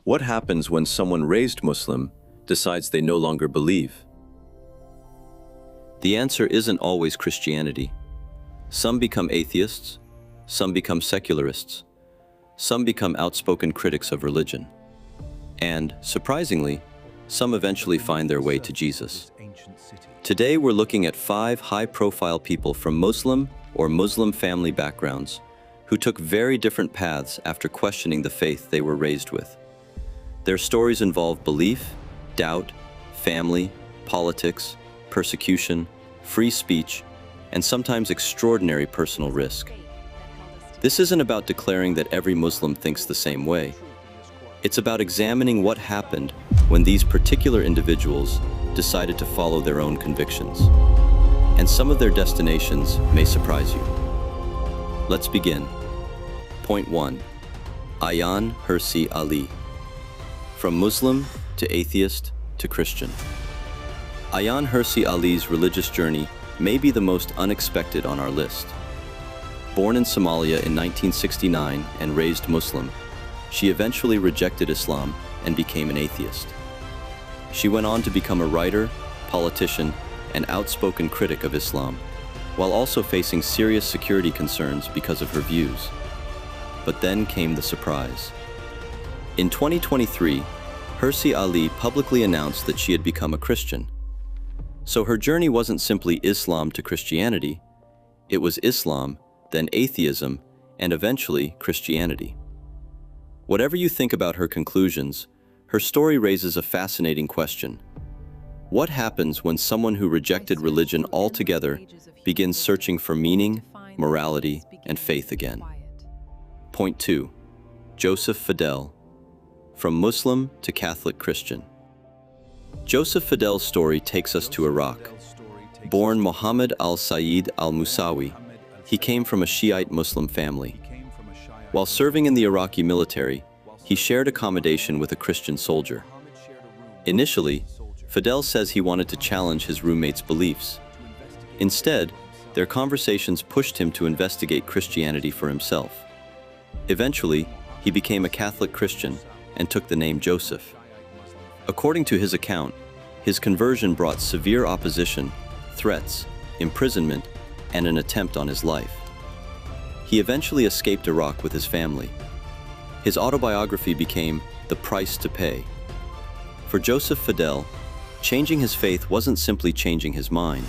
What happens when someone raised Muslim decides they no longer believe? The answer isn't always Christianity. Some become atheists, some become secularists, some become outspoken critics of religion. And, surprisingly, some eventually find their way to Jesus. Today we're looking at 5 high-profile people from Muslim or Muslim family backgrounds who took very different paths after questioning the faith they were raised with. Their stories involve belief, doubt, family, politics, persecution, free speech, and sometimes extraordinary personal risk. This isn't about declaring that every Muslim thinks the same way. It's about examining what happened when these particular individuals decided to follow their own convictions. And some of their destinations may surprise you. Let's begin. Point 1. Ayaan Hirsi Ali. From Muslim to atheist to Christian. Ayaan Hirsi Ali's religious journey may be the most unexpected on our list. Born in Somalia in 1969 and raised Muslim, she eventually rejected Islam and became an atheist. She went on to become a writer, politician, and outspoken critic of Islam, while also facing serious security concerns because of her views. But then came the surprise. In 2023, Hirsi Ali publicly announced that she had become a Christian. So her journey wasn't simply Islam to Christianity, it was Islam, then atheism, and eventually Christianity. Whatever you think about her conclusions, her story raises a fascinating question. What happens when someone who rejected religion altogether begins searching for meaning, morality, and faith again? Point 2. Joseph Fadelle. From Muslim to Catholic Christian. Joseph Fadelle's story takes us to Iraq. Born Muhammad al-Sayyid al-Musawi, he came from a Shiite Muslim family. While serving in the Iraqi military, he shared accommodation with a Christian soldier. Initially, Fadelle says he wanted to challenge his roommate's beliefs. Instead, their conversations pushed him to investigate Christianity for himself. Eventually, he became a Catholic Christian and took the name Joseph. According to his account, his conversion brought severe opposition, threats, imprisonment, and an attempt on his life. He eventually escaped Iraq with his family. His autobiography became The Price to Pay. For Joseph Fadelle, changing his faith wasn't simply changing his mind,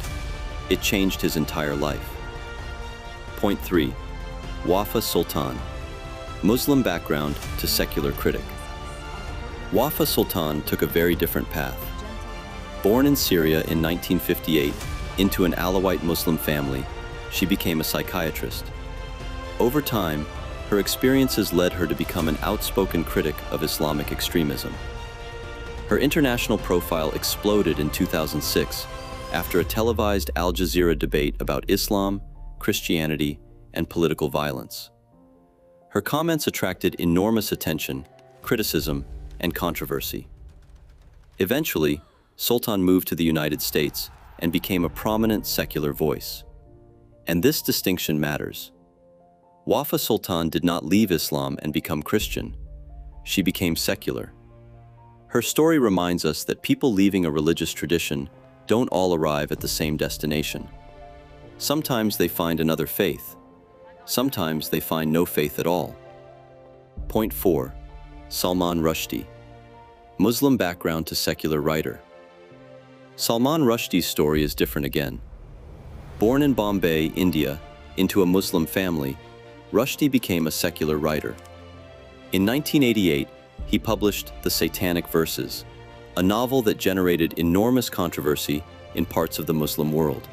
it changed his entire life. Point 3. Wafa Sultan. Muslim background to secular critic. Wafa Sultan took a very different path. Born in Syria in 1958 into an Alawite Muslim family, she became a psychiatrist. Over time, her experiences led her to become an outspoken critic of Islamic extremism. Her international profile exploded in 2006 after a televised Al Jazeera debate about Islam, Christianity, and political violence. Her comments attracted enormous attention, criticism, and controversy. Eventually, Sultan moved to the United States and became a prominent secular voice. And this distinction matters. Wafa Sultan did not leave Islam and become Christian. She became secular. Her story reminds us that people leaving a religious tradition don't all arrive at the same destination. Sometimes they find another faith. Sometimes they find no faith at all. Point 4. Salman Rushdie. Muslim background to secular writer. Salman Rushdie's story is different again. Born in Bombay, India, into a Muslim family, Rushdie became a secular writer. In 1988, he published The Satanic Verses, a novel that generated enormous controversy in parts of the Muslim world.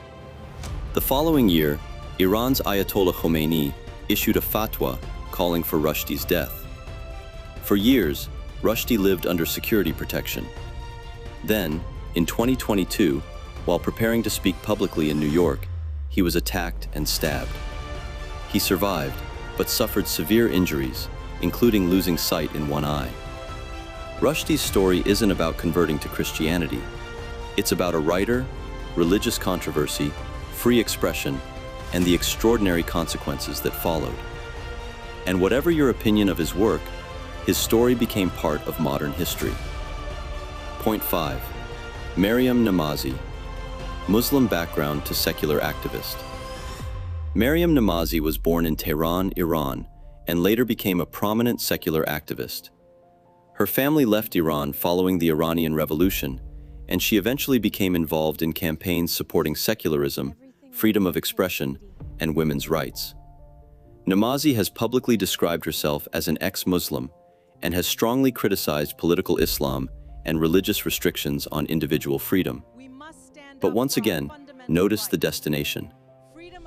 The following year, Iran's Ayatollah Khomeini issued a fatwa calling for Rushdie's death. For years, Rushdie lived under security protection. Then, in 2022, while preparing to speak publicly in New York, he was attacked and stabbed. He survived, but suffered severe injuries, including losing sight in one eye. Rushdie's story isn't about converting to Christianity. It's about a writer, religious controversy, free expression, and the extraordinary consequences that followed. And whatever your opinion of his work, His story became part of modern history. Point 5. Maryam Namazie. Muslim background to secular activist. Maryam Namazie was born in Tehran, Iran, and later became a prominent secular activist. Her family left Iran following the Iranian Revolution, and she eventually became involved in campaigns supporting secularism, freedom of expression, and women's rights. Namazie has publicly described herself as an ex-Muslim and has strongly criticized political Islam and religious restrictions on individual freedom. But once again, notice the destination.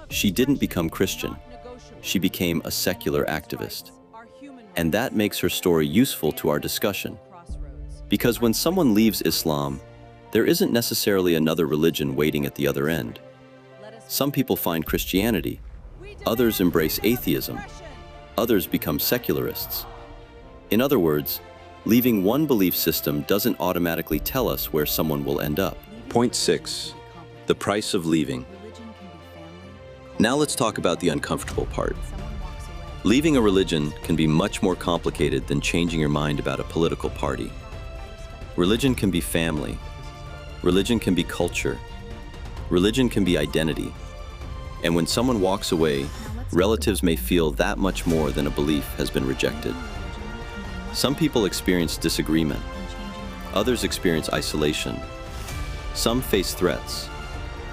She didn't become Christian. She became a secular activist. And that makes her story useful to our discussion. Because when someone leaves Islam, there isn't necessarily another religion waiting at the other end. Some people find Christianity. Others embrace atheism. Others become secularists. In other words, leaving one belief system doesn't automatically tell us where someone will end up. Point 6. The price of leaving. Now let's talk about the uncomfortable part. Leaving a religion can be much more complicated than changing your mind about a political party. Religion can be family. Religion can be culture. Religion can be identity. And when someone walks away, relatives may feel that much more than a belief has been rejected. Some people experience disagreement. Others experience isolation. Some face threats.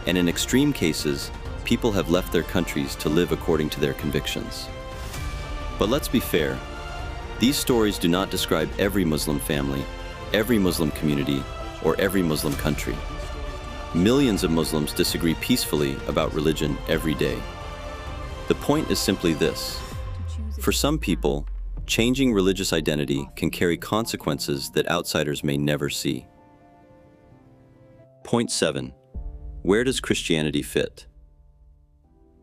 And in extreme cases, people have left their countries to live according to their convictions. But let's be fair. These stories do not describe every Muslim family, every Muslim community, or every Muslim country. Millions of Muslims disagree peacefully about religion every day. The point is simply this. For some people, changing religious identity can carry consequences that outsiders may never see. Point 7. Where does Christianity fit?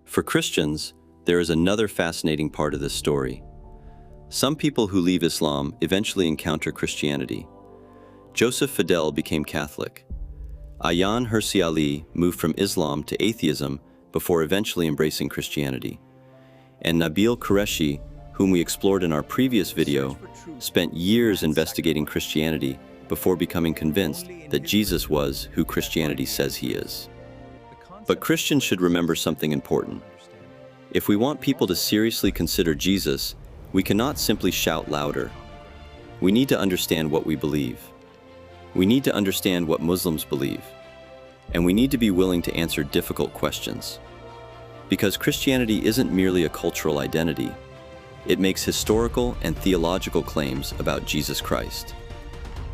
For Christians, there is another fascinating part of this story. Some people who leave Islam eventually encounter Christianity. Joseph Fadelle became Catholic. Ayaan Hirsi Ali moved from Islam to atheism before eventually embracing Christianity. And Nabil Qureshi, whom we explored in our previous video, spent years investigating Christianity before becoming convinced that Jesus was who Christianity says he is. But Christians should remember something important. If we want people to seriously consider Jesus, we cannot simply shout louder. We need to understand what we believe. We need to understand what Muslims believe. And we need to be willing to answer difficult questions. Because Christianity isn't merely a cultural identity. It makes historical and theological claims about Jesus Christ.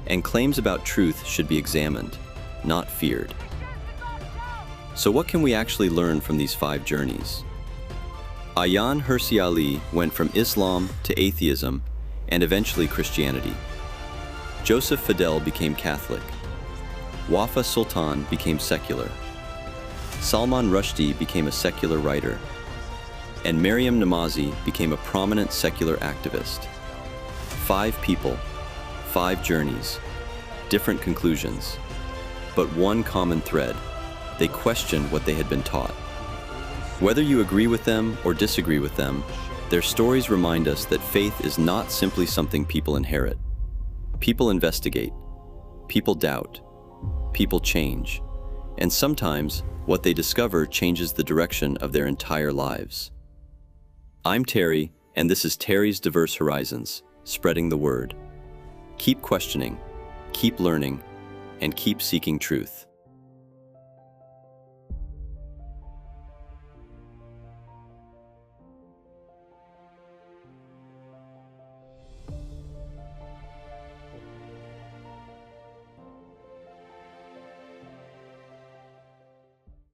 And claims about truth should be examined, not feared. So what can we actually learn from these 5 journeys? Ayaan Hirsi Ali went from Islam to atheism and eventually Christianity. Joseph Fadelle became Catholic. Wafa Sultan became secular. Salman Rushdie became a secular writer. And Maryam Namazie became a prominent secular activist. 5 people, 5 journeys, different conclusions, but one common thread: they questioned what they had been taught. Whether you agree with them or disagree with them, their stories remind us that faith is not simply something people inherit. People investigate, people doubt, people change, and sometimes what they discover changes the direction of their entire lives. I'm Terry, and this is Terry's Diverse Horizons, spreading the word. Keep questioning, keep learning, and keep seeking truth.